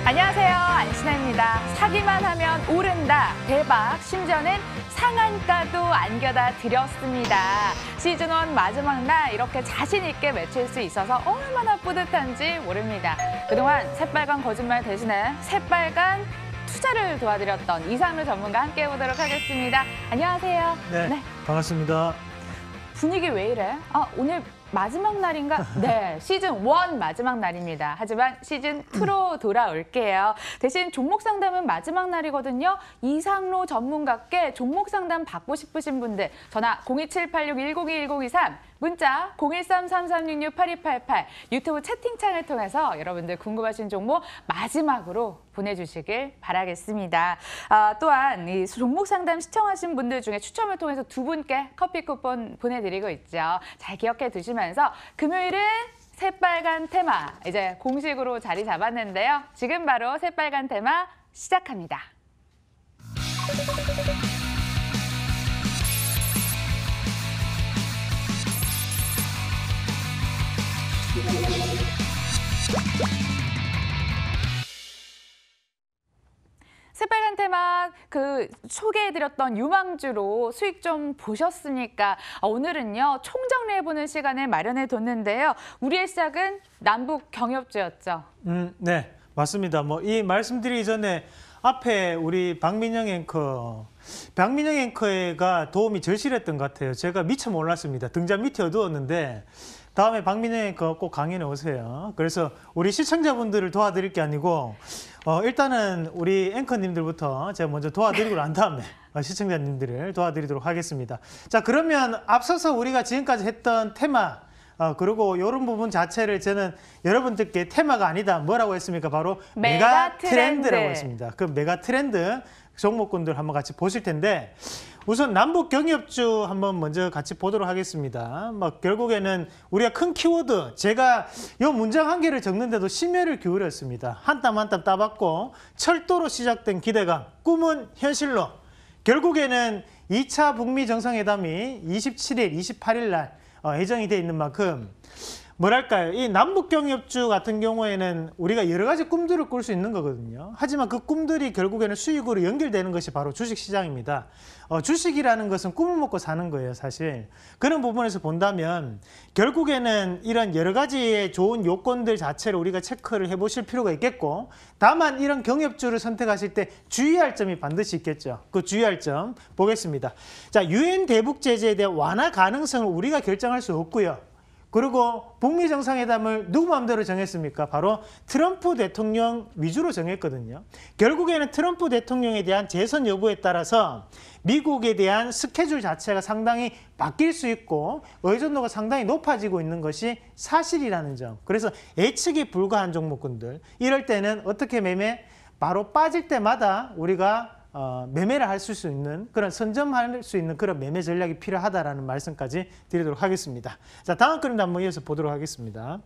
안녕하세요. 안신혜입니다. 사기만 하면 오른다. 대박. 심지어는 상한가도 안겨다 드렸습니다. 시즌1 마지막 날 이렇게 자신 있게 외칠 수 있어서 얼마나 뿌듯한지 모릅니다. 그동안 새빨간 거짓말 대신에 새빨간 투자를 도와드렸던 이상루 전문가 함께 해보도록 하겠습니다. 안녕하세요. 네. 반갑습니다. 분위기 왜 이래? 오늘 마지막 날인가? 네, 시즌1 마지막 날입니다. 하지만 시즌2로 돌아올게요. 대신 종목 상담은 마지막 날이거든요. 이상로 전문가께 종목 상담 받고 싶으신 분들 전화 02786-1021-1023 문자 013-3366-8288 유튜브 채팅창을 통해서 여러분들 궁금하신 종목 마지막으로 보내주시길 바라겠습니다. 또한 이 종목 상담 시청하신 분들 중에 추첨을 통해서 두 분께 커피 쿠폰 보내드리고 있죠. 잘 기억해 두시면서 금요일은 새빨간 테마 이제 공식으로 자리 잡았는데요. 지금 바로 새빨간 테마 시작합니다. 새빨간 테마 소개해드렸던 유망주로 수익 좀 보셨습니까? 오늘은요 총정리해보는 시간을 마련해뒀는데요. 우리의 시작은 남북 경협주였죠. 네, 맞습니다. 이 말씀드리기 전에 앞에 우리 박민영 앵커가 도움이 절실했던 것 같아요. 제가 미처 몰랐습니다. 등잔 밑이 어두웠는데 다음에 박민영 앵커 꼭 강연에 오세요. 그래서 우리 시청자분들을 도와드릴 게 아니고 일단은 우리 앵커님들부터 제가 먼저 도와드리고 난 다음에 시청자님들을 도와드리도록 하겠습니다. 자, 그러면 앞서서 우리가 지금까지 했던 테마 그리고 이런 부분 자체를 저는 여러분들께 테마가 아니다. 뭐라고 했습니까? 바로 메가 트렌드라고 했습니다. 그 메가 트렌드 종목군들 한번 같이 보실 텐데 우선 남북 경협주 한번 먼저 같이 보도록 하겠습니다. 결국에는 우리가 큰 키워드, 제가 이 문장 한 개를 적는데도 심혈을 기울였습니다. 한 땀 한 땀 따봤고 철도로 시작된 기대감, 꿈은 현실로. 결국에는 2차 북미 정상회담이 27일, 28일 날 예정이 돼 있는 만큼 뭐랄까요, 이 남북 경협주 같은 경우에는 우리가 여러 가지 꿈들을 꿀 수 있는 거거든요. 하지만 그 꿈들이 결국에는 수익으로 연결되는 것이 바로 주식시장입니다. 주식이라는 것은 꿈을 먹고 사는 거예요, 사실. 그런 부분에서 본다면 결국에는 이런 여러 가지의 좋은 요건들 자체를 우리가 체크를 해보실 필요가 있겠고, 다만 이런 경협주를 선택하실 때 주의할 점이 반드시 있겠죠. 그 주의할 점 보겠습니다. 자, 유엔 대북 제재에 대한 완화 가능성을 우리가 결정할 수 없고요. 그리고 북미 정상회담을 누구 마음대로 정했습니까? 바로 트럼프 대통령 위주로 정했거든요. 결국에는 트럼프 대통령에 대한 재선 여부에 따라서 미국에 대한 스케줄 자체가 상당히 바뀔 수 있고 의존도가 상당히 높아지고 있는 것이 사실이라는 점. 그래서 예측이 불가한 종목군들, 이럴 때는 어떻게 매매? 바로 빠질 때마다 우리가 매매를 할 수 있는 그런 선점할 수 있는 그런 매매 전략이 필요하다라는 말씀까지 드리도록 하겠습니다. 자, 다음 그림도 한번 이어서 보도록 하겠습니다.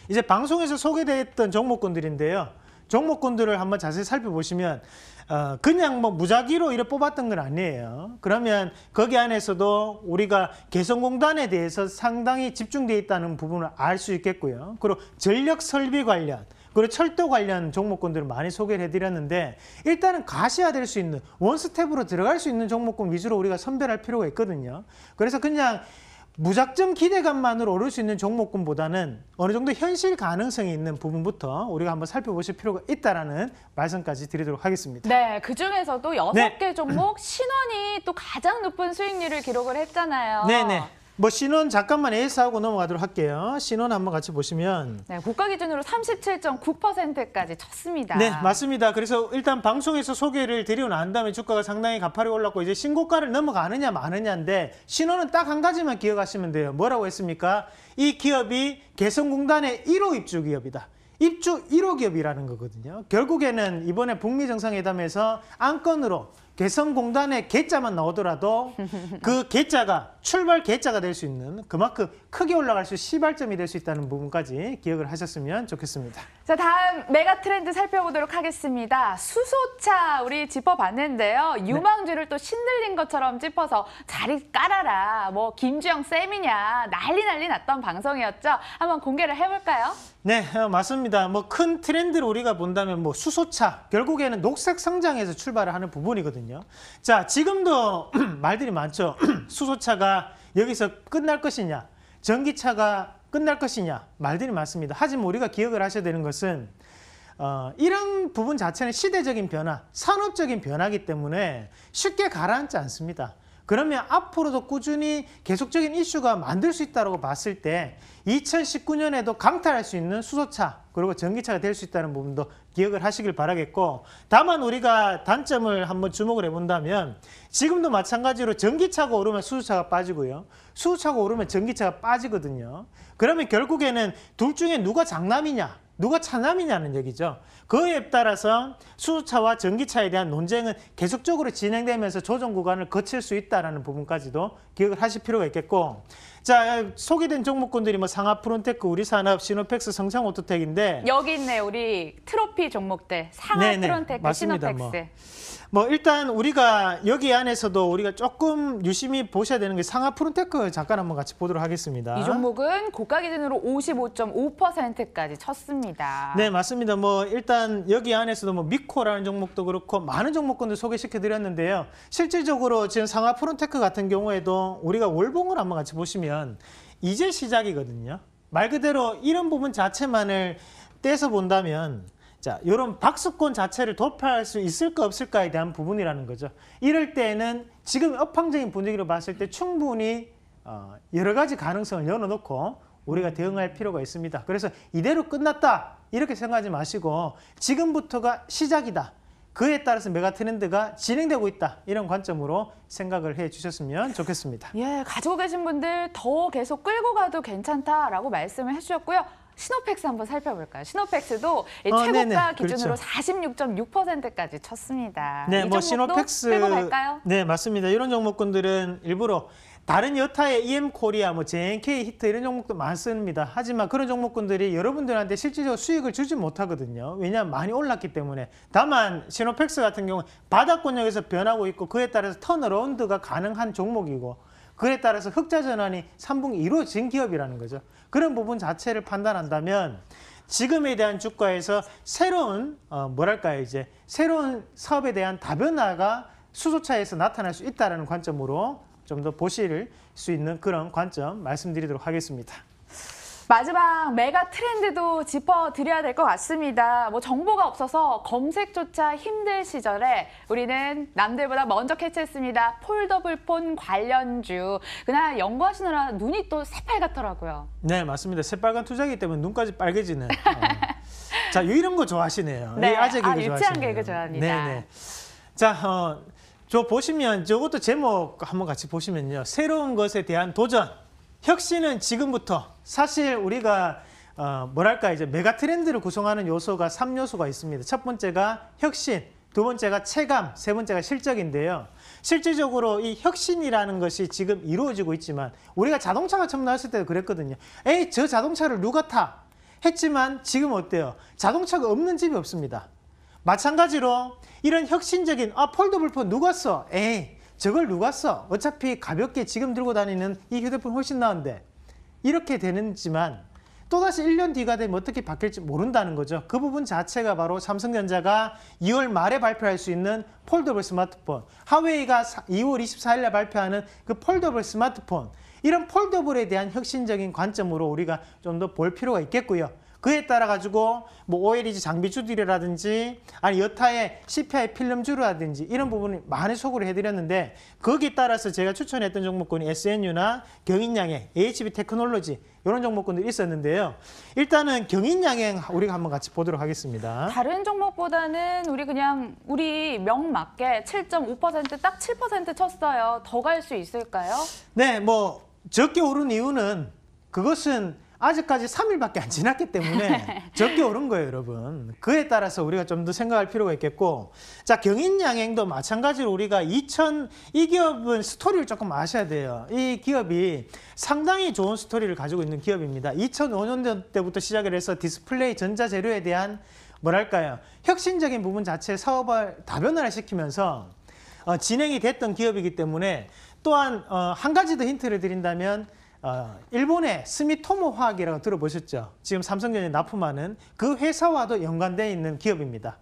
이제 방송에서 소개됐던 종목군들인데요. 종목군들을 한번 자세히 살펴보시면 그냥 무작위로 이렇게 뽑았던 건 아니에요. 그러면 거기 안에서도 우리가 개성공단에 대해서 상당히 집중되어 있다는 부분을 알 수 있겠고요. 그리고 전력 설비 관련, 그리고 철도 관련 종목군들을 많이 소개를 해드렸는데 일단은 가시화될 수 있는 원스텝으로 들어갈 수 있는 종목군 위주로 우리가 선별할 필요가 있거든요. 그래서 그냥 무작정 기대감만으로 오를 수 있는 종목군보다는 어느 정도 현실 가능성이 있는 부분부터 우리가 한번 살펴보실 필요가 있다는 말씀까지 드리도록 하겠습니다. 네, 그중에서도 6개 종목 신원이 또 가장 높은 수익률을 기록을 했잖아요. 네네. 신원 잠깐만 AS하고 넘어가도록 할게요. 신원 한번 같이 보시면 네, 고가 기준으로 37.9%까지 쳤습니다. 네, 맞습니다. 그래서 일단 방송에서 소개를 드리고 난 다음에 주가가 상당히 가파르게 올랐고 이제 신고가를 넘어가느냐 마느냐인데 신원은 딱 한 가지만 기억하시면 돼요. 뭐라고 했습니까? 이 기업이 개성공단의 1호 입주 기업이다. 입주 1호 기업이라는 거거든요. 결국에는 이번에 북미 정상회담에서 안건으로 개성공단의 개자만 나오더라도 그 개자가 출발 개자가 될 수 있는 그만큼 크게 올라갈 수 있는 시발점이 될 수 있다는 부분까지 기억을 하셨으면 좋겠습니다. 자, 다음 메가 트렌드 살펴보도록 하겠습니다. 수소차 우리 짚어봤는데요. 유망주를 또 신들린 것처럼 짚어서 자리 깔아라. 뭐 김주영 쌤이냐 난리 났던 방송이었죠. 한번 공개를 해볼까요? 네, 맞습니다. 뭐 큰 트렌드를 우리가 본다면 뭐 수소차, 결국에는 녹색 성장에서 출발을 하는 부분이거든요. 자, 지금도 말들이 많죠. 수소차가 여기서 끝날 것이냐, 전기차가 끝날 것이냐 말들이 많습니다. 하지만 우리가 기억을 하셔야 되는 것은 이런 부분 자체는 시대적인 변화, 산업적인 변화이기 때문에 쉽게 가라앉지 않습니다. 그러면 앞으로도 꾸준히 계속적인 이슈가 만들 수 있다고 봤을 때 2019년에도 강탈할 수 있는 수소차 그리고 전기차가 될 수 있다는 부분도 기억을 하시길 바라겠고, 다만 우리가 단점을 한번 주목을 해본다면 지금도 마찬가지로 전기차가 오르면 수소차가 빠지고요. 수소차가 오르면 전기차가 빠지거든요. 그러면 결국에는 둘 중에 누가 장남이냐 누가 차남이냐는 얘기죠. 그에 따라서 수소차와 전기차에 대한 논쟁은 계속적으로 진행되면서 조정 구간을 거칠 수 있다는 부분까지도 기억을 하실 필요가 있겠고, 자, 소개된 종목군들이 뭐 상하프론테크, 우리산업, 시노펙스, 성창오토텍인데 여기 있네 우리 트로피 종목들 상하프론테크, 맞습니다. 시노펙스. 뭐 일단 우리가 여기 안에서도 우리가 조금 유심히 보셔야 되는 게 상하프론테크 잠깐 한번 같이 보도록 하겠습니다. 이 종목은 고가 기준으로 55.5%까지 쳤습니다. 네, 맞습니다. 뭐 일단 여기 안에서도 뭐 미코라는 종목도 그렇고 많은 종목군들 소개시켜 드렸는데요. 실질적으로 지금 상하프론테크 같은 경우에도 우리가 월봉을 한번 같이 보시면 이제 시작이거든요. 말 그대로 이런 부분 자체만을 떼서 본다면 자, 이런 박스권 자체를 돌파할 수 있을까 없을까에 대한 부분이라는 거죠. 이럴 때는 지금 업황적인 분위기로 봤을 때 충분히 여러 가지 가능성을 열어놓고 우리가 대응할 필요가 있습니다. 그래서 이대로 끝났다 이렇게 생각하지 마시고 지금부터가 시작이다. 그에 따라서 메가 트렌드가 진행되고 있다. 이런 관점으로 생각을 해 주셨으면 좋겠습니다. 예, 가지고 계신 분들 더 계속 끌고 가도 괜찮다라고 말씀을 해주셨고요. 시노펙스 한번 살펴볼까요? 시노펙스도 최고가 네네, 기준으로 그렇죠. 46.6%까지 쳤습니다. 네, 이 뭐 종목도 시노펙스 끌고 갈까요? 네, 맞습니다. 이런 종목군들은 일부러 다른 여타의 EM코리아, 뭐 JNK 히트 이런 종목도 많습니다. 하지만 그런 종목군들이 여러분들한테 실질적으로 수익을 주지 못하거든요. 왜냐하면 많이 올랐기 때문에. 다만 시노펙스 같은 경우는 바닥권역에서 변하고 있고 그에 따라서 턴어라운드가 가능한 종목이고 그에 따라서 흑자 전환이 3분기 이루어진 기업이라는 거죠. 그런 부분 자체를 판단한다면 지금에 대한 주가에서 새로운 이제 새로운 사업에 대한 다변화가 수소차에서 나타날 수 있다는 관점으로 좀 더 보실 수 있는 그런 관점 말씀드리도록 하겠습니다. 마지막 메가 트렌드도 짚어드려야 될 것 같습니다. 뭐 정보가 없어서 검색조차 힘들 시절에 우리는 남들보다 먼저 캐치했습니다. 폴더블폰 관련주. 그날 연구하시느라 눈이 또 새빨갛더라고요. 네, 맞습니다. 새빨간 투자이기 때문에 눈까지 빨개지는. 자, 이런 거 좋아하시네요. 네, 아재 개그 유치한 좋아하시네요. 개그 좋아합니다. 네네. 자, 저 보시면 저것도 제목 한번 같이 보시면요. 새로운 것에 대한 도전. 혁신은 지금부터. 사실 우리가 이제 메가 트렌드를 구성하는 요소가 3요소가 있습니다. 첫 번째가 혁신, 두 번째가 체감, 세 번째가 실적인데요. 실질적으로 이 혁신이라는 것이 지금 이루어지고 있지만 우리가 자동차가 처음 나왔을 때도 그랬거든요. 에이, 저 자동차를 누가 타? 했지만 지금 어때요? 자동차가 없는 집이 없습니다. 마찬가지로 이런 혁신적인 폴더블폰 누가 써? 에이, 저걸 누가 써? 어차피 가볍게 지금 들고 다니는 이 휴대폰 훨씬 나은데 이렇게 되는지만 또다시 1년 뒤가 되면 어떻게 바뀔지 모른다는 거죠. 그 부분 자체가 바로 삼성전자가 2월 말에 발표할 수 있는 폴더블 스마트폰, 하웨이가 2월 24일에 발표하는 그 폴더블 스마트폰, 이런 폴더블에 대한 혁신적인 관점으로 우리가 좀 더 볼 필요가 있겠고요. 그에 따라 가지고 뭐 OLED 장비주들이라든지 아니 여타의 CPI 필름주라든지 이런 부분을 많이 소개를 해드렸는데 거기에 따라서 제가 추천했던 종목군이 SNU나 경인양행, HB 테크놀로지 이런 종목군들이 있었는데요. 일단은 경인양행 우리가 한번 같이 보도록 하겠습니다. 다른 종목보다는 우리 명 맞게 7.5% 딱 7% 쳤어요. 더 갈 수 있을까요? 네, 뭐 적게 오른 이유는 그것은 아직까지 3일밖에 안 지났기 때문에 적게 오른 거예요, 여러분. 그에 따라서 우리가 좀 더 생각할 필요가 있겠고, 자, 경인양행도 마찬가지로 우리가 이 기업은 스토리를 조금 아셔야 돼요. 이 기업이 상당히 좋은 스토리를 가지고 있는 기업입니다. 2005년도 때부터 시작을 해서 디스플레이 전자재료에 대한 뭐랄까요, 혁신적인 부분 자체 사업을 다변화를 시키면서 진행이 됐던 기업이기 때문에, 또한 한 가지 더 힌트를 드린다면 일본의 스미토모 화학이라고 들어보셨죠? 지금 삼성전자에 납품하는 그 회사와도 연관되어 있는 기업입니다.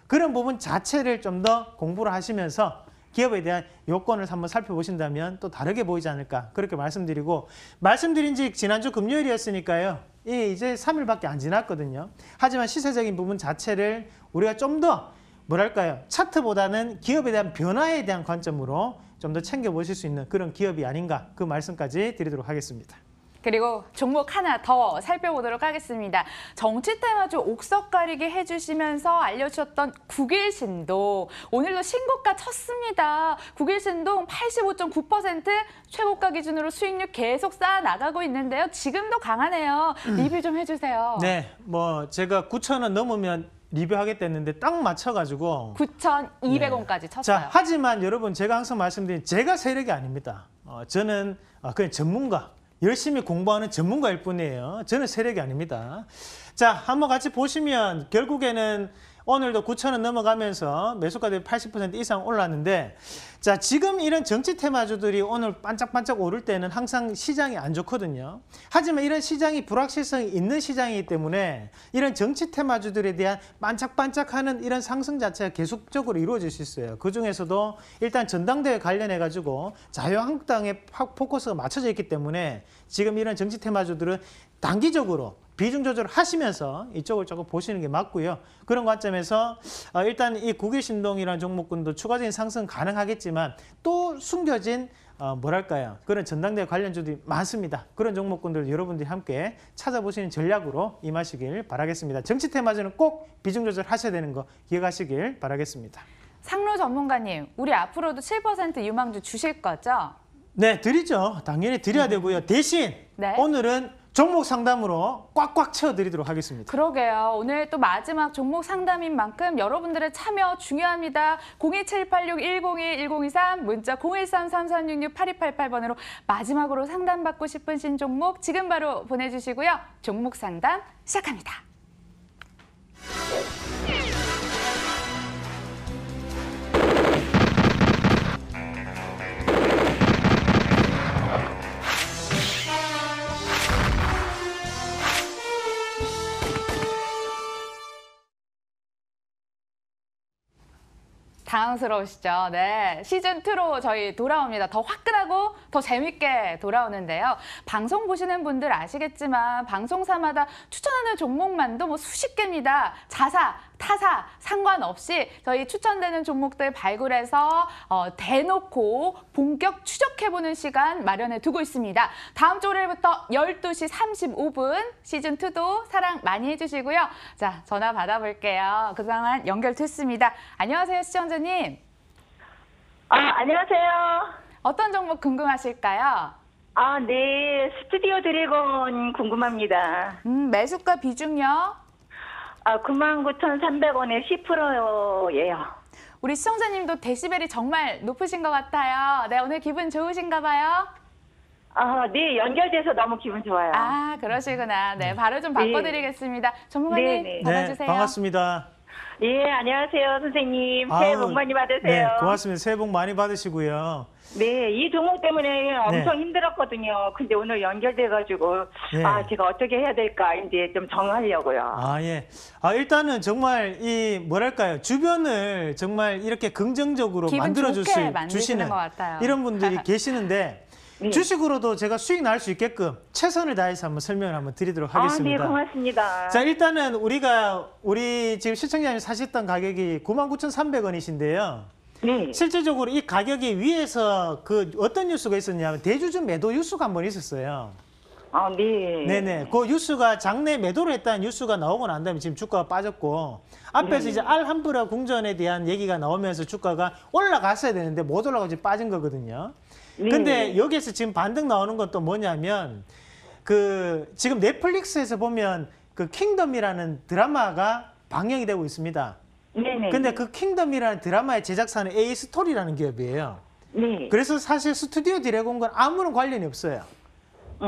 그런 부분 자체를 좀 더 공부를 하시면서 기업에 대한 요건을 한번 살펴보신다면 또 다르게 보이지 않을까, 그렇게 말씀드리고, 말씀드린 지 지난주 금요일이었으니까요. 이제 3일밖에 안 지났거든요. 하지만 시세적인 부분 자체를 우리가 좀 더 뭐랄까요, 차트보다는 기업에 대한 변화에 대한 관점으로 좀 더 챙겨보실 수 있는 그런 기업이 아닌가, 그 말씀까지 드리도록 하겠습니다. 그리고 종목 하나 더 살펴보도록 하겠습니다. 정치 테마주 옥석 가리기 해주시면서 알려주셨던 국일신동. 오늘도 신고가 쳤습니다. 국일신동 85.9% 최고가 기준으로 수익률 계속 쌓아 나가고 있는데요. 지금도 강하네요. 리뷰 좀 해주세요. 네, 뭐 제가 9,000원 넘으면 리뷰하겠다 했는데 딱 맞춰가지고 9,200원까지 쳤어요. 자, 하지만 여러분, 제가 항상 말씀드린, 제가 세력이 아닙니다. 저는 그냥 전문가, 열심히 공부하는 전문가일 뿐이에요. 저는 세력이 아닙니다. 자, 한번 같이 보시면 결국에는 오늘도 9,000원 넘어가면서 매수가 대비 80% 이상 올랐는데, 자, 지금 이런 정치 테마주들이 오늘 반짝반짝 오를 때는 항상 시장이 안 좋거든요. 하지만 이런 시장이 불확실성이 있는 시장이기 때문에 이런 정치 테마주들에 대한 반짝반짝하는 이런 상승 자체가 계속적으로 이루어질 수 있어요. 그중에서도 일단 전당대회 관련해 가지고 자유한국당에 포커스가 맞춰져 있기 때문에 지금 이런 정치 테마주들은 단기적으로 비중 조절을 하시면서 이쪽을 조금 보시는 게 맞고요. 그런 관점에서 일단 이 국일신동이라는 종목군도 추가적인 상승 가능하겠지만, 또 숨겨진 뭐랄까요, 그런 전당대회 관련주들이 많습니다. 그런 종목군들 여러분들이 함께 찾아보시는 전략으로 임하시길 바라겠습니다. 정치 테마주는 꼭 비중 조절 하셔야 되는 거 기억하시길 바라겠습니다. 상로 전문가님, 우리 앞으로도 7% 유망주 주실 거죠? 네, 드리죠. 당연히 드려야 되고요. 대신 네. 오늘은 종목 상담으로 꽉꽉 채워드리도록 하겠습니다. 그러게요. 오늘 또 마지막 종목 상담인 만큼 여러분들의 참여 중요합니다. 02786-101-1023 문자 013-3366-8288번으로 마지막으로 상담받고 싶은 신종목 지금 바로 보내주시고요. 종목 상담 시작합니다. 당황스러우시죠? 네, 시즌2로 저희 돌아옵니다. 더 화끈하고 더 재밌게 돌아오는데요. 방송 보시는 분들 아시겠지만 방송사마다 추천하는 종목만도 뭐 수십 개입니다. 자사, 타사 상관없이 저희 추천되는 종목들 발굴해서 대놓고 본격 추적해보는 시간 마련해 두고 있습니다. 다음 주 월요일부터 12시 35분 시즌2도 사랑 많이 해주시고요. 자, 전화 받아볼게요. 그동안 연결됐습니다. 안녕하세요, 시청자님. 안녕하세요. 어떤 종목 궁금하실까요? 네. 스튜디오 드래곤 궁금합니다. 매수가 비중요? 99,300원에 10%예요. 우리 시청자님도 데시벨이 정말 높으신 것 같아요. 네, 오늘 기분 좋으신가 봐요? 네. 연결돼서 너무 기분 좋아요. 그러시구나. 네, 바로 좀 바꿔드리겠습니다. 전문가님, 네. 받아주세요. 네, 반갑습니다. 예, 안녕하세요, 선생님. 새해 복 많이 받으세요. 네, 고맙습니다. 새해 복 많이 받으시고요. 네, 이 종목 때문에 엄청 힘들었거든요. 근데 오늘 연결돼가지고 네. 제가 어떻게 해야 될까 이제 좀 정하려고요. 예. 일단은 정말 이 뭐랄까요, 주변을 정말 이렇게 긍정적으로 기분 만들어 좋게 만드시는 주시는 것 같아요. 이런 분들이 계시는데, 네. 주식으로도 제가 수익 날 수 있게끔 최선을 다해서 한번 설명을 한번 드리도록 하겠습니다. 네, 고맙습니다. 자, 일단은 우리 지금 시청자님 사셨던 가격이 99,300원이신데요. 네. 실질적으로 이 가격이 위에서 그 어떤 뉴스가 있었냐면 대주주 매도 뉴스가 한 번 있었어요. 네. 네네. 그 뉴스가 장내 매도를 했다는 뉴스가 나오고 난 다음에 지금 주가가 빠졌고, 앞에서 이제 알함브라 궁전에 대한 얘기가 나오면서 주가가 올라갔어야 되는데 못 올라가고 지금 빠진 거거든요. 네. 근데 여기에서 지금 반등 나오는 건 또 뭐냐면, 그 지금 넷플릭스에서 보면 그 킹덤이라는 드라마가 방영이 되고 있습니다. 네네. 근데 그 킹덤이라는 드라마의 제작사는 A 스토리라는 기업이에요. 네. 그래서 사실 스튜디오 드래곤과 아무런 관련이 없어요.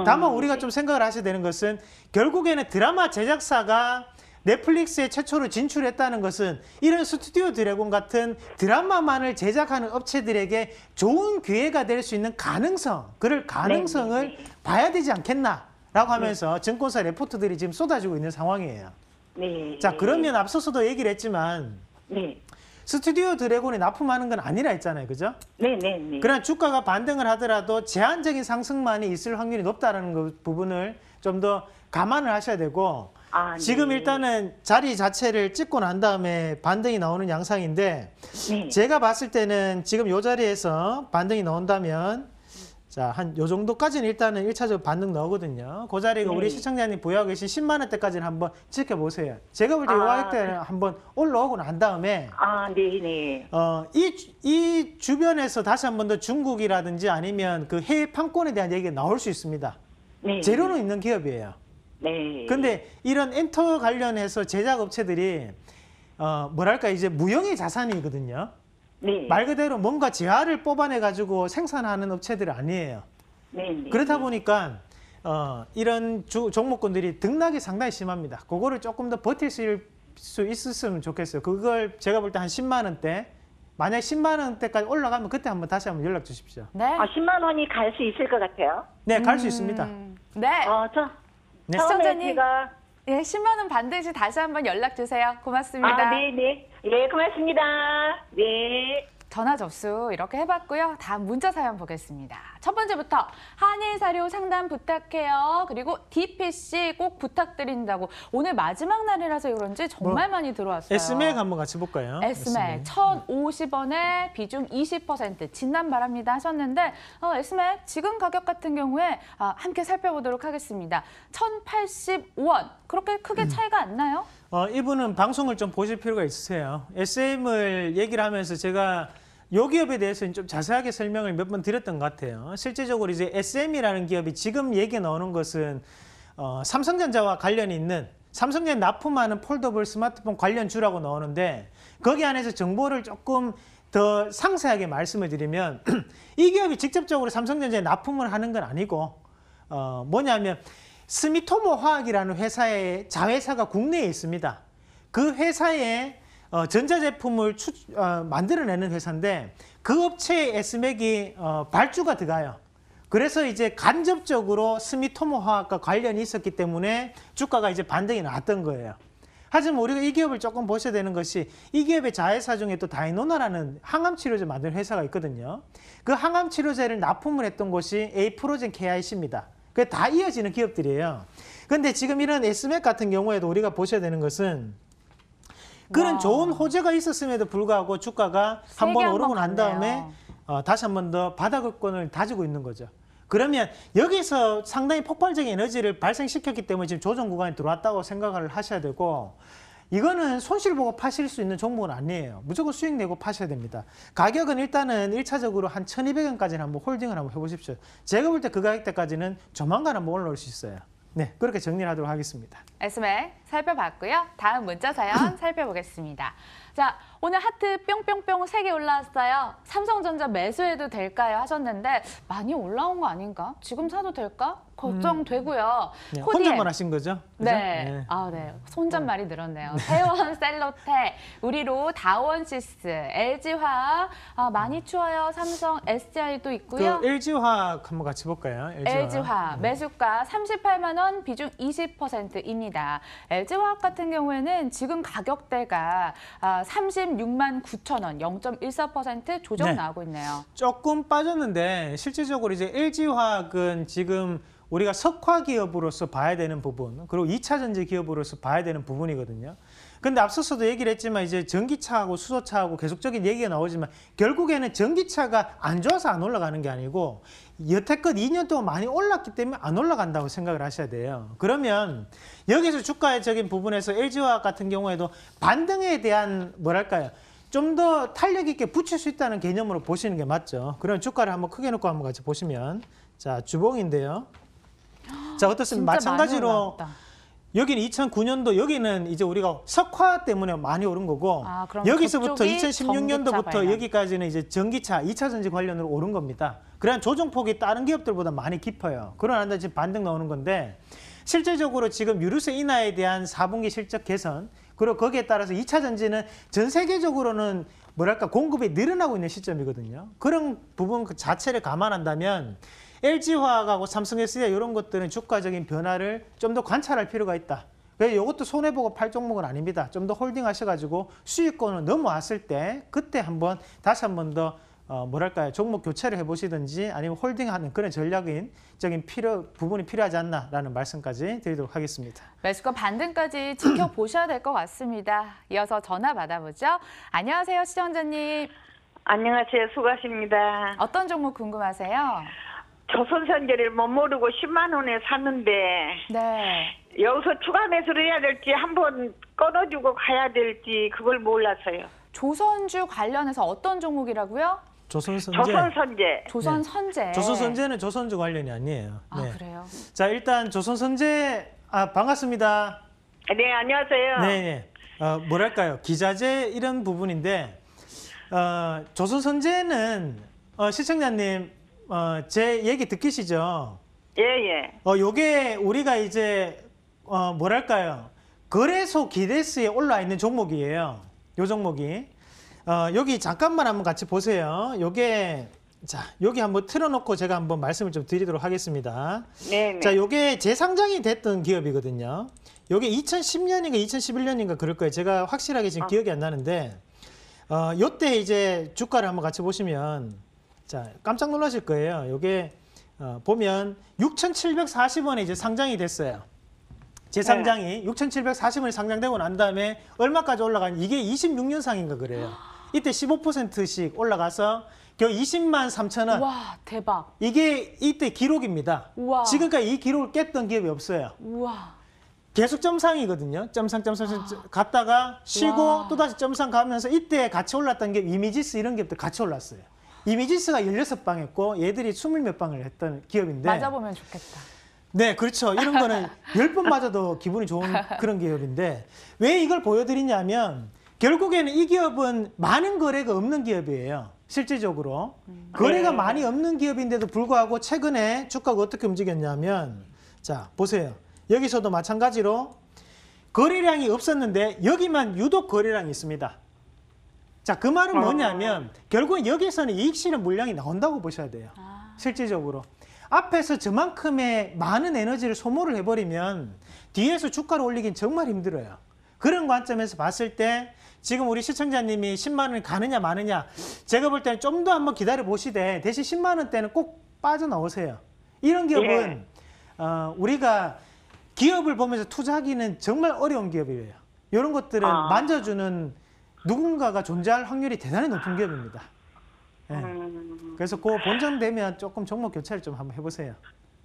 다만 우리가 네. 좀 생각을 하셔야 되는 것은 결국에는 드라마 제작사가 넷플릭스에 최초로 진출했다는 것은 이런 스튜디오 드래곤 같은 드라마만을 제작하는 업체들에게 좋은 기회가 될 수 있는 가능성, 그럴 가능성을 네. 봐야 되지 않겠나라고 하면서 증권사 레포트들이 지금 쏟아지고 있는 상황이에요. 네. 자, 그러면 앞서서도 얘기를 했지만 네. 스튜디오 드래곤이 납품하는 건 아니라 했잖아요. 그죠? 네네네. 그러나 주가가 반등을 하더라도 제한적인 상승만이 있을 확률이 높다는 그 부분을 좀 더 감안을 하셔야 되고 아, 네. 지금 일단은 자리 자체를 찍고 난 다음에 반등이 나오는 양상인데 네. 제가 봤을 때는 지금 이 자리에서 반등이 나온다면 자, 한 요 정도까지는 일단은 1차적으로 반등 나오거든요. 그 자리가 네. 우리 시청자님 보유하고 계신 10만 원대까지는 한번 지켜보세요. 제가 볼 때 이 아, 가격대는 한번 올라오고 난 다음에 아, 네네. 이 주변에서 다시 한 번 더 중국이라든지 아니면 그 해외 판권에 대한 얘기가 나올 수 있습니다. 네. 재료는 있는 기업이에요. 네. 근데 이런 엔터 관련해서 제작 업체들이 뭐랄까 이제 무형의 자산이거든요. 네. 말 그대로 뭔가 재화를 뽑아내 가지고 생산하는 업체들이 아니에요. 네. 그렇다 보니까 이런 종목군들이 등락이 상당히 심합니다. 그거를 조금 더 버틸 수 있었으면 좋겠어요. 그걸 제가 볼 때 한 10만 원대, 만약 10만 원대까지 올라가면 그때 한번 다시 한번 연락 주십시오. 네. 아, 10만 원이 갈 수 있을 것 같아요. 네, 갈 수 있습니다. 네. 네. 처음에 시청자님. 제가 예, 10만 원 반드시 다시 한번 연락 주세요. 고맙습니다. 아, 네네. 예, 고맙습니다. 네. 전화 접수 이렇게 해봤고요. 다음 문자 사연 보겠습니다. 첫 번째부터 한일 사료 상담 부탁해요. 그리고 DPC 꼭 부탁드린다고. 오늘 마지막 날이라서 그런지 정말 많이 들어왔어요. S맥 한번 같이 볼까요? S맥 1,050원에 비중 20% 진단 바랍니다 하셨는데 S맥 지금 가격 같은 경우에 함께 살펴보도록 하겠습니다. 1,085원 그렇게 크게 차이가 안 나요? 이분은 방송을 좀 보실 필요가 있으세요. SM을 얘기를 하면서 제가 요 기업에 대해서는 좀 자세하게 설명을 몇 번 드렸던 것 같아요. 실제적으로 이제 SM이라는 기업이 지금 얘기 나오는 것은 삼성전자와 관련이 있는 삼성전자 납품하는 폴더블 스마트폰 관련주라고 나오는데 거기 안에서 정보를 조금 더 상세하게 말씀을 드리면 이 기업이 직접적으로 삼성전자에 납품을 하는 건 아니고 뭐냐면 스미토모 화학이라는 회사의 자회사가 국내에 있습니다. 그 회사에 전자제품을 만들어내는 회사인데 그 업체에 S맥이 발주가 들어가요. 그래서 이제 간접적으로 스미토모 화학과 관련이 있었기 때문에 주가가 이제 반등이 나왔던 거예요. 하지만 우리가 이 기업을 조금 보셔야 되는 것이 이 기업의 자회사 중에 또 다이노나라는 항암치료제 만드는 회사가 있거든요. 그 항암치료제를 납품을 했던 곳이 에이프로젠 KIC입니다. 그게 다 이어지는 기업들이에요. 근데 지금 이런 S맥 같은 경우에도 우리가 보셔야 되는 것은 그런 좋은 호재가 있었음에도 불구하고 주가가 한번 오르고 난 다음에 다시 한 번 더 바닥권을 다지고 있는 거죠. 그러면 여기서 상당히 폭발적인 에너지를 발생시켰기 때문에 지금 조정 구간에 들어왔다고 생각을 하셔야 되고 이거는 손실 보고 파실 수 있는 종목은 아니에요. 무조건 수익 내고 파셔야 됩니다. 가격은 일단은 1차적으로 한 1,200원까지는 한번 홀딩을 한번 해보십시오. 제가 볼 때 그 가격대까지는 조만간 한번 올라올 수 있어요. 네, 그렇게 정리를 하도록 하겠습니다. S맥 살펴봤고요. 다음 문자 사연 살펴보겠습니다. 자, 오늘 하트 뿅뿅뿅 3개 올라왔어요. 삼성전자 매수해도 될까요? 하셨는데 많이 올라온 거 아닌가? 지금 사도 될까? 걱정되고요. 네, 코디엠. 혼잣말 하신 거죠? 그죠? 네. 네. 손잡말이 늘었네요. 세원, 셀로텍, 우리로, 다원시스, LG화학, 많이 추워요. 삼성, SDI도 있고요. 그 LG화학 한번 같이 볼까요? LG화학 매수가 38만 원, 비중 20%입니다. LG화학 같은 경우에는 지금 가격대가 36만 9천 원, 0.14% 조정 네. 나오고 있네요. 조금 빠졌는데 실질적으로 이제 LG화학은 지금 우리가 석화 기업으로서 봐야 되는 부분, 그리고 2차 전지 기업으로서 봐야 되는 부분이거든요. 근데 앞서서도 얘기를 했지만 이제 전기차하고 수소차하고 계속적인 얘기가 나오지만 결국에는 전기차가 안 좋아서 안 올라가는 게 아니고 여태껏 2년 동안 많이 올랐기 때문에 안 올라간다고 생각을 하셔야 돼요. 그러면 여기서 주가적인 부분에서 LG화학 같은 경우에도 반등에 대한 뭐랄까요? 좀 더 탄력 있게 붙일 수 있다는 개념으로 보시는 게 맞죠. 그럼 주가를 한번 크게 놓고 한번 같이 보시면 자, 주봉인데요. 자, 어떻습니까? 진짜 많이 마찬가지로 올라왔다. 여기는 2009년도 여기는 이제 우리가 석화 때문에 많이 오른 거고 아, 그럼 여기서부터 그쪽이 2016년도부터 전기차 관련. 여기까지는 이제 전기차 2차 전지 관련으로 오른 겁니다. 그러한 조정폭이 다른 기업들보다 많이 깊어요. 그러나 지금 반등 나오는 건데 실질적으로 지금 유류세 인하에 대한 4분기 실적 개선 그리고 거기에 따라서 2차 전지는 전 세계적으로는 뭐랄까 공급이 늘어나고 있는 시점이거든요. 그런 부분 그 자체를 감안한다면 LG화학하고 삼성SDI 이런 것들은 주가적인 변화를 좀 더 관찰할 필요가 있다. 그래서 이것도 손해보고 팔 종목은 아닙니다. 좀 더 홀딩하셔가지고 수익권을 넘어왔을 때 그때 한번 다시 한번 더 뭐랄까요 종목 교체를 해보시든지 아니면 홀딩하는 그런 전략적인 부분이 필요하지 않나라는 말씀까지 드리도록 하겠습니다. 매수권 반등까지 지켜보셔야 될 것 같습니다. 이어서 전화 받아보죠. 안녕하세요, 시청자님. 안녕하세요. 수고하십니다. 어떤 종목 궁금하세요? 조선선제를 못 모르고 10만 원에 샀는데 네. 여기서 추가 매수를 해야 될지 한번 끊어주고 가야 될지 그걸 몰라서요. 조선주 관련해서 어떤 종목이라고요? 조선선제. 조선선제. 조선선제는 조선주 관련이 아니에요. 아, 그래요? 자, 일단 조선선제 반갑습니다. 네, 안녕하세요. 네. 뭐랄까요 기자재 이런 부분인데 조선선제는 시청자님 제 얘기 듣기시죠? 예. 요게 우리가 이제 뭐랄까요 거래소 기대수에 올라 있는 종목이에요. 요 종목이 여기 잠깐만 한번 같이 보세요. 요게 자 여기 한번 틀어놓고 제가 한번 말씀을 좀 드리도록 하겠습니다. 네. 자 요게 재상장이 됐던 기업이거든요. 요게 2010년인가 2011년인가 그럴 거예요. 제가 확실하게 지금 기억이 안 나는데 요때 이제 주가를 한번 같이 보시면 자 깜짝 놀라실 거예요. 요게 보면 6,740원에 이제 상장이 됐어요. 재상장이 6,740원에 상장되고 난 다음에 얼마까지 올라간 이게 26년상인가 그래요. 이때 15%씩 올라가서 겨우 20만 3천 원. 와, 대박. 이게 이때 기록입니다. 우와. 지금까지 이 기록을 깼던 기업이 없어요. 우와. 계속 점상이거든요. 점상 갔다가 쉬고 와. 또다시 점상 가면서 이때 같이 올랐던 게 이미지스 이런 기업들 같이 올랐어요. 이미지스가 16방 했고 얘들이 20몇 방을 했던 기업인데 맞아보면 좋겠다. 네, 그렇죠. 이런 거는 10번 맞아도 기분이 좋은 그런 기업인데 왜 이걸 보여드리냐면 결국에는 이 기업은 많은 거래가 없는 기업이에요. 실질적으로. 거래가 많이 없는 기업인데도 불구하고 최근에 주가가 어떻게 움직였냐면 자, 보세요. 여기서도 마찬가지로 거래량이 없었는데 여기만 유독 거래량이 있습니다. 자, 그 말은 뭐냐면 결국은 여기서는 이익 실현 물량이 나온다고 보셔야 돼요. 실질적으로. 앞에서 저만큼의 많은 에너지를 소모를 해버리면 뒤에서 주가를 올리긴 정말 힘들어요. 그런 관점에서 봤을 때 지금 우리 시청자님이 10만 원이 가느냐 마느냐 제가 볼 때는 좀 더 한번 기다려 보시되 대신 10만 원대는 꼭 빠져나오세요. 이런 기업은 우리가 기업을 보면서 투자하기는 정말 어려운 기업이에요. 이런 것들은 만져주는 누군가가 존재할 확률이 대단히 높은 기업입니다. 네. 그래서 그 본전되면 조금 종목 교체를 좀 한번 해보세요.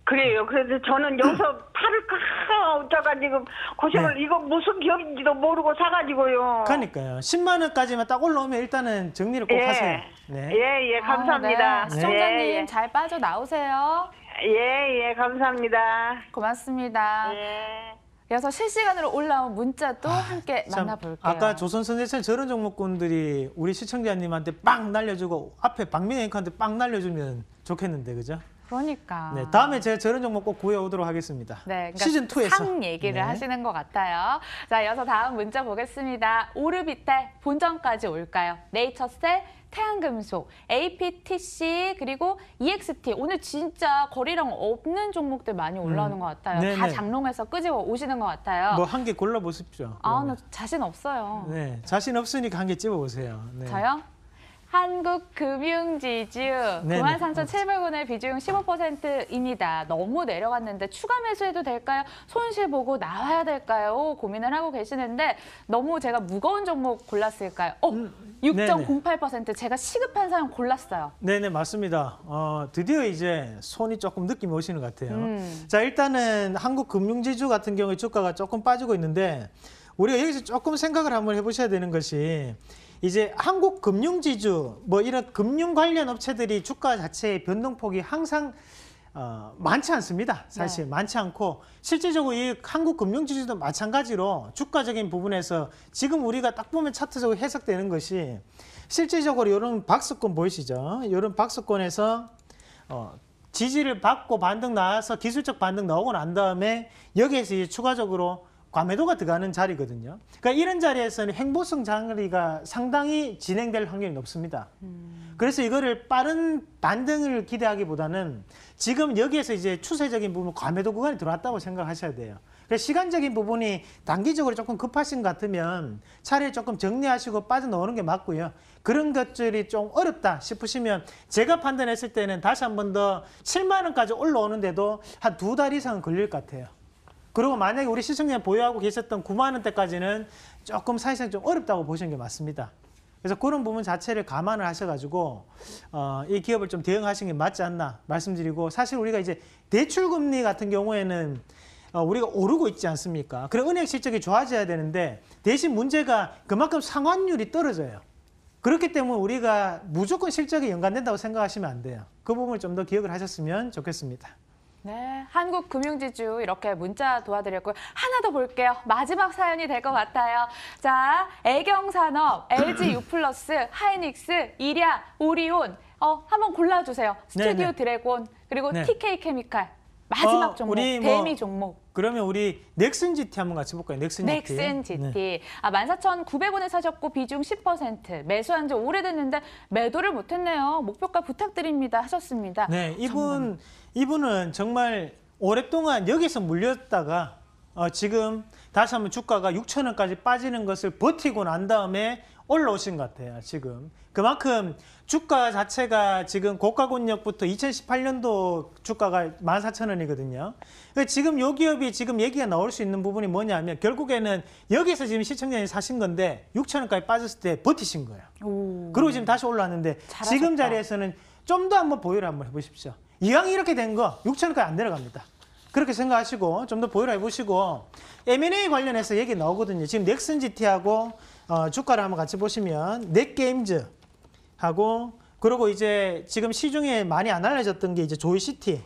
그래요. 그래서 저는 여기서 팔을까 어쩌가지고 고생을 이거 무슨 기업인지도 모르고 사가지고요. 그러니까요. 10만 원까지만 딱 올라오면 일단은 정리를 꼭 하세요. 네. 예, 감사합니다. 네. 시청자님 예, 잘 빠져나오세요. 예, 감사합니다. 고맙습니다. 예. 이어서 실시간으로 올라온 문자도 함께 참, 만나볼게요. 아까 조선선제철 저런 종목군들이 우리 시청자님한테 빵 날려주고 앞에 박민혜 앵커한테 빵 날려주면 좋겠는데 그죠? 그러니까. 네, 다음에 제가 저런 종목 꼭 구해오도록 하겠습니다. 네, 그러니까 시즌2에서. 상 얘기를 하시는 것 같아요. 자, 이어서 다음 문자 보겠습니다. 오르비탈 본전까지 올까요? 네이처셀, 태양금속, APTC 그리고 EXT 오늘 진짜 거리랑 없는 종목들 많이 올라오는 것 같아요. 네네. 다 장롱에서 끄집어 오시는 것 같아요. 뭐 한 개 골라보십시오. 아, 그러면. 나 자신 없어요. 네, 자신 없으니까 한 개 찝어보세요. 네. 저요? 한국금융지주 네네. 93,700원의 비중 15%입니다. 너무 내려갔는데 추가 매수해도 될까요? 손실 보고 나와야 될까요? 고민을 하고 계시는데 너무 제가 무거운 종목 골랐을까요? 6.08% 제가 시급한 사람 골랐어요. 네네, 맞습니다. 드디어 이제 손이 조금 느낌이 오시는 것 같아요. 자, 일단은 한국금융지주 같은 경우에 주가가 조금 빠지고 있는데 우리가 여기서 조금 생각을 한번 해보셔야 되는 것이 이제 한국금융지주 뭐 이런 금융 관련 업체들이 주가 자체의 변동폭이 항상 많지 않습니다. 사실 네. 많지 않고 실질적으로 이 한국 금융지주도 마찬가지로 주가적인 부분에서 지금 우리가 딱 보면 차트적으로 해석되는 것이 실질적으로 이런 박스권 보이시죠? 이런 박스권에서 지지를 받고 반등 나와서 기술적 반등 나오고 난 다음에 여기에서 이제 추가적으로 과매도가 들어가는 자리거든요. 그러니까 이런 자리에서는 횡보성 자리가 상당히 진행될 확률이 높습니다. 그래서 이거를 빠른 반등을 기대하기보다는 지금 여기에서 이제 추세적인 부분 과매도 구간이 들어왔다고 생각하셔야 돼요. 그래서 시간적인 부분이 단기적으로 조금 급하신 것 같으면 차라리 조금 정리하시고 빠져나오는 게 맞고요. 그런 것들이 좀 어렵다 싶으시면 제가 판단했을 때는 다시 한 번 더 7만 원까지 올라오는데도 한 2달 이상은 걸릴 것 같아요. 그리고 만약에 우리 시청자 보유하고 계셨던 9만 원대까지는 조금 사실상 좀 어렵다고 보시는 게 맞습니다. 그래서 그런 부분 자체를 감안을 하셔가지고 이 기업을 좀 대응하시는 게 맞지 않나 말씀드리고, 사실 우리가 이제 대출금리 같은 경우에는 우리가 오르고 있지 않습니까? 그래 은행 실적이 좋아져야 되는데 대신 문제가 그만큼 상환율이 떨어져요. 그렇기 때문에 우리가 무조건 실적에 연관된다고 생각하시면 안 돼요. 그 부분을 좀 더 기억을 하셨으면 좋겠습니다. 네, 한국금융지주 이렇게 문자 도와드렸고요. 하나 더 볼게요. 마지막 사연이 될 것 같아요. 자, 애경산업, LG U+, 하이닉스, 이랴, 오리온 한번 골라주세요. 스튜디오 네네. 드래곤, 그리고 네. TK케미칼. 마지막 종목, 우리 대미 종목. 그러면 우리 넥슨 GT 한번 같이 볼까요? 넥슨 GT. 넥슨 GT. 네. 14,900원에 사셨고 비중 10%. 매수한 지 오래됐는데 매도를 못했네요. 목표가 부탁드립니다 하셨습니다. 네, 이분은 정말 오랫동안 여기서 물렸다가 지금 다시 한번 주가가 6,000원까지 빠지는 것을 버티고 난 다음에 올라오신 것 같아요. 지금 그만큼 주가 자체가 지금 고가권역부터 2018년도 주가가 14,000원이거든요. 지금 요 기업이 지금 얘기가 나올 수 있는 부분이 뭐냐면 결국에는 여기서 지금 시청자님 사신 건데 6,000원까지 빠졌을 때 버티신 거예요. 오. 그리고 지금 다시 올라왔는데 잘하셨다. 지금 자리에서는 좀 더 한번 보유를 한번 해보십시오. 이왕 이렇게 된 거 6,000원까지 안 내려갑니다. 그렇게 생각하시고 좀 더 보유를 해보시고, M&A 관련해서 얘기 나오거든요. 지금 넥슨 GT하고 주가를 한번 같이 보시면 넷게임즈하고, 그리고 이제 지금 시중에 많이 안 알려졌던 게 이제 조이시티,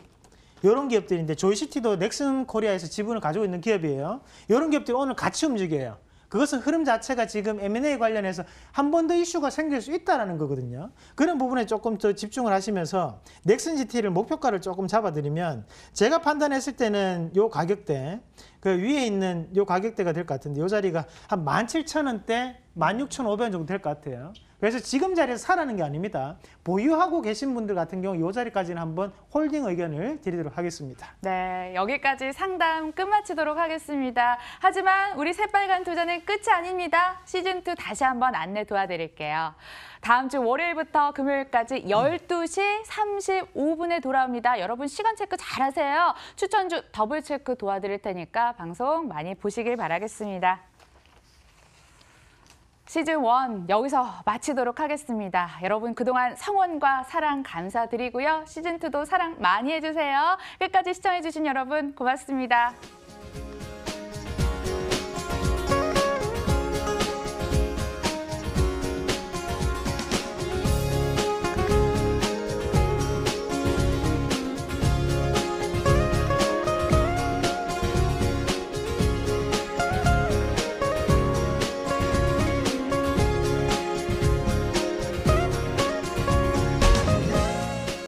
이런 기업들인데 조이시티도 넥슨 코리아에서 지분을 가지고 있는 기업이에요. 이런 기업들이 오늘 같이 움직여요. 그것은 흐름 자체가 지금 M&A 관련해서 한 번 더 이슈가 생길 수 있다는 거거든요. 그런 부분에 조금 더 집중을 하시면서 넥슨 GT를 목표가를 조금 잡아드리면, 제가 판단했을 때는 요 가격대, 그 위에 있는 요 가격대가 될 것 같은데 요 자리가 한 17,000원대, 16,500원 정도 될 것 같아요. 그래서 지금 자리에서 사라는 게 아닙니다. 보유하고 계신 분들 같은 경우 이 자리까지는 한번 홀딩 의견을 드리도록 하겠습니다. 네, 여기까지 상담 끝마치도록 하겠습니다. 하지만 우리 새빨간 투자는 끝이 아닙니다. 시즌2 다시 한번 안내 도와드릴게요. 다음 주 월요일부터 금요일까지 12시 35분에 돌아옵니다. 여러분 시간 체크 잘하세요. 추천주 더블 체크 도와드릴 테니까 방송 많이 보시길 바라겠습니다. 시즌1 여기서 마치도록 하겠습니다. 여러분 그동안 성원과 사랑 감사드리고요. 시즌2도 사랑 많이 해주세요. 끝까지 시청해주신 여러분 고맙습니다.